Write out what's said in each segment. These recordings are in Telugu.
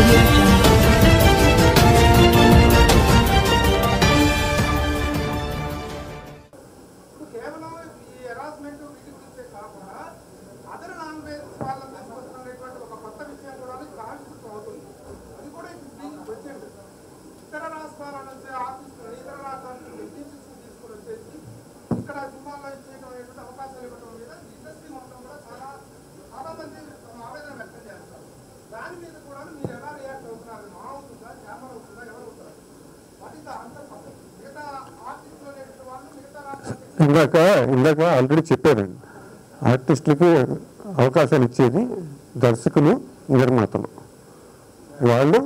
Audio Jungle. ఇందాక ఆల్రెడీ చెప్పారండి, ఆర్టిస్టులకి అవకాశాలు ఇచ్చేది దర్శకులు, నిర్మాతలు. వాళ్ళు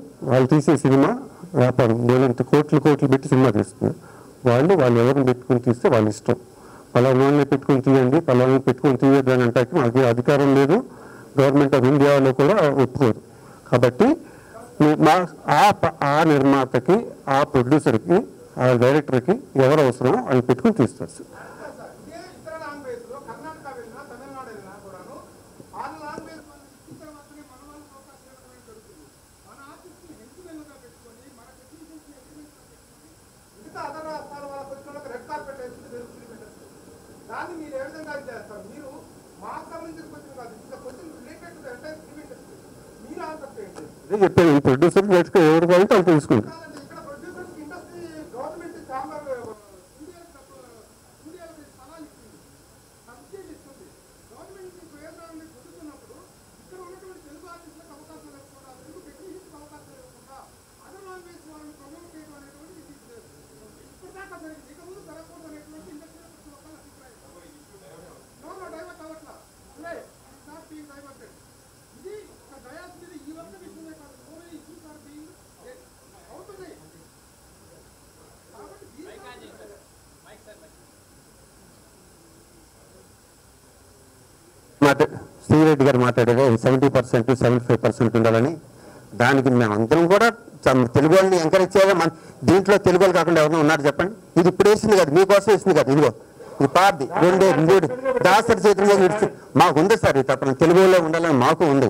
తీసే సినిమా వ్యాపారం, నేనంత కోట్లు పెట్టి సినిమా తీస్తున్నారు. వాళ్ళు ఎవరిని పెట్టుకుని తీస్తే వాళ్ళ ఇష్టం. పలానాన్ని పెట్టుకుని తీయండి, పలానాన్ని పెట్టుకుని తీయద్దు అని అంటే మాకు అధికారం లేదు. గవర్నమెంట్ ఆఫ్ ఇండియాలో కూడా ఒప్పుకోదు. కాబట్టి ఆ నిర్మాతకి, ఆ ప్రొడ్యూసర్కి, ఆ డైరెక్టర్కి ఎవరు అవసరమో అది పెట్టుకుని తీస్తారు సార్. చెప్పాను, ప్రొడ్యూసర్ ఎవరు కావాలంటే వాళ్ళు తెలుసుకుంటారు. శ్రీరెడ్డి గారు మాట్లాడారు 70% 75% ఉండాలని. దానికి మేమందరం కూడా తెలుగు వాళ్ళని ఎంకరేజ్ చేయాలి. దీంట్లో తెలుగు వాళ్ళు కాకుండా ఎవరైనా ఉన్నారు చెప్పండి? ఇది ఇప్పుడు వేసింది కాదు, మీకోసం వేసింది కాదు. ఇదిగో ఇది పార్ది 2 దాసరి చేతులుగా విడిచి మాకు ఉంది సార్. ఇది తప్పని తెలుగు వాళ్ళే ఉండాలని మాకు ఉంది.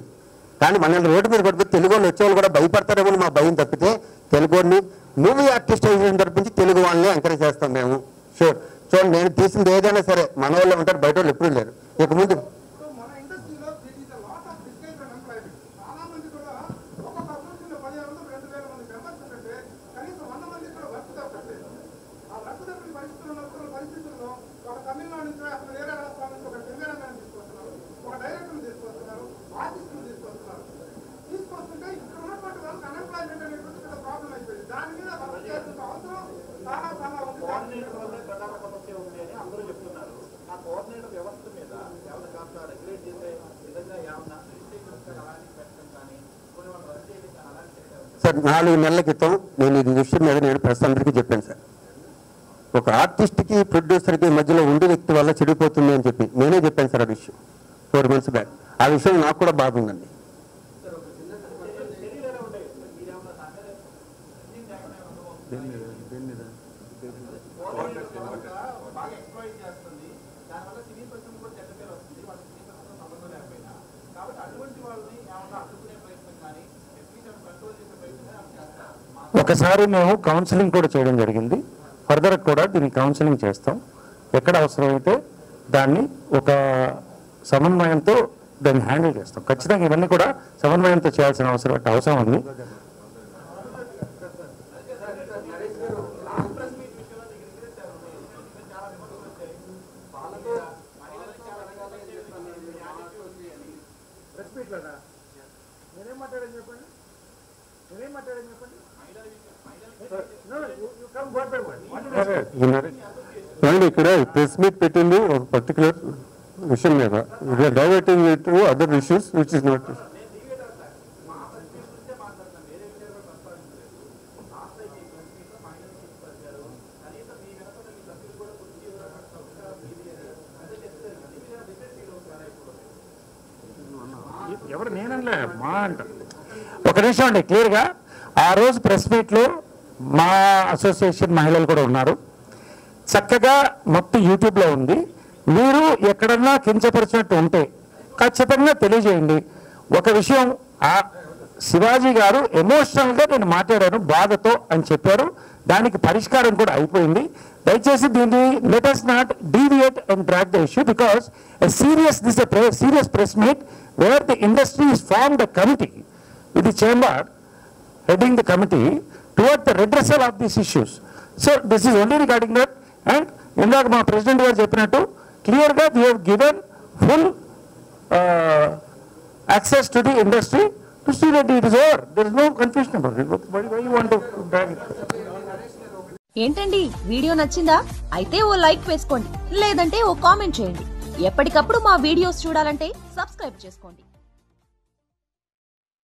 కానీ మనల్ని రోడ్డు మీద పడిపోతే తెలుగు వాళ్ళు వచ్చేవాళ్ళు కూడా భయపడతారేమో మా భయం తప్పితే తెలుగు వాళ్ళని మూవీ ఆర్టిస్ట్ అయిన తరపుంచి తెలుగు వాళ్ళని ఎంకరేజ్ చేస్తాం మేము. షూర్. చూడండి, నేను తీసింది ఏదైనా సరే మన వాళ్ళు ఉంటారు, బయట వాళ్ళు ఎప్పుడూ లేరు. ఇక ముందు సార్ 4 నెలల క్రితం నేను ఈ విషయం మీద నేను ప్రెస్ అందరికీ చెప్పాను సార్. ఒక ఆర్టిస్ట్కి ప్రొడ్యూసర్కి మధ్యలో ఉండే వ్యక్తి వల్ల చెడిపోతుంది అని చెప్పి నేనే చెప్పాను సార్. ఆ విషయం 4 months బ్యాక్. ఆ విషయం నాకు కూడా బాధ ఉందండి. ఒకసారి మేము కౌన్సిలింగ్ కూడా చేయడం జరిగింది. ఫర్దర్ కూడా దీన్ని కౌన్సిలింగ్ చేస్తాం. ఎక్కడ అవసరమైతే దాన్ని ఒక సమన్వయంతో దాన్ని హ్యాండిల్ చేస్తాం. ఖచ్చితంగా ఇవన్నీ కూడా సమన్వయంతో చేయాల్సిన అవసరం ఉంది. ఇక్కడ ప్రెస్ మీట్ పెట్టింది ఒక పర్టికులర్ విషయం మీద. Diverting it to other issues which is not. ఎవరు నేనలే మా అంట. ఒక నిమిషం అండి, క్లియర్గా ఆ రోజు ప్రెస్ మీట్లో మా అసోసియేషన్ మహిళలు కూడా ఉన్నారు. చక్కగా మొత్తం యూట్యూబ్లో ఉంది. మీరు ఎక్కడన్నా కించపరిచినట్టు ఉంటే ఖచ్చితంగా తెలియజేయండి. ఒక విషయం శివాజీ గారు ఎమోషనల్గా నేను మాట్లాడాను బాధతో అని చెప్పారు. దానికి పరిష్కారం కూడా అయిపోయింది. దయచేసి దీన్ని let us not deviate and drag the issue because this is a serious press meet where the industry has formed a committee with the chamber heading the committee toward the redressal of these issues. So this is only regarding that. And ఇందాక మా ప్రెసిడెంట్ గారు చెప్పినట్టు క్లియర్గా we have given full access to the industry to see that it is over. There is no confusion about it. Why you want to drag it? ఏంటండి వీడియో నచ్చిందా? అయితే ఓ లైక్ వేసుకోండి, లేదంటే ఓ కామెంట్ చేయండి. ఎప్పటికప్పుడు మా వీడియోస్ చూడాలంటే సబ్స్క్రైబ్ చేసుకోండి.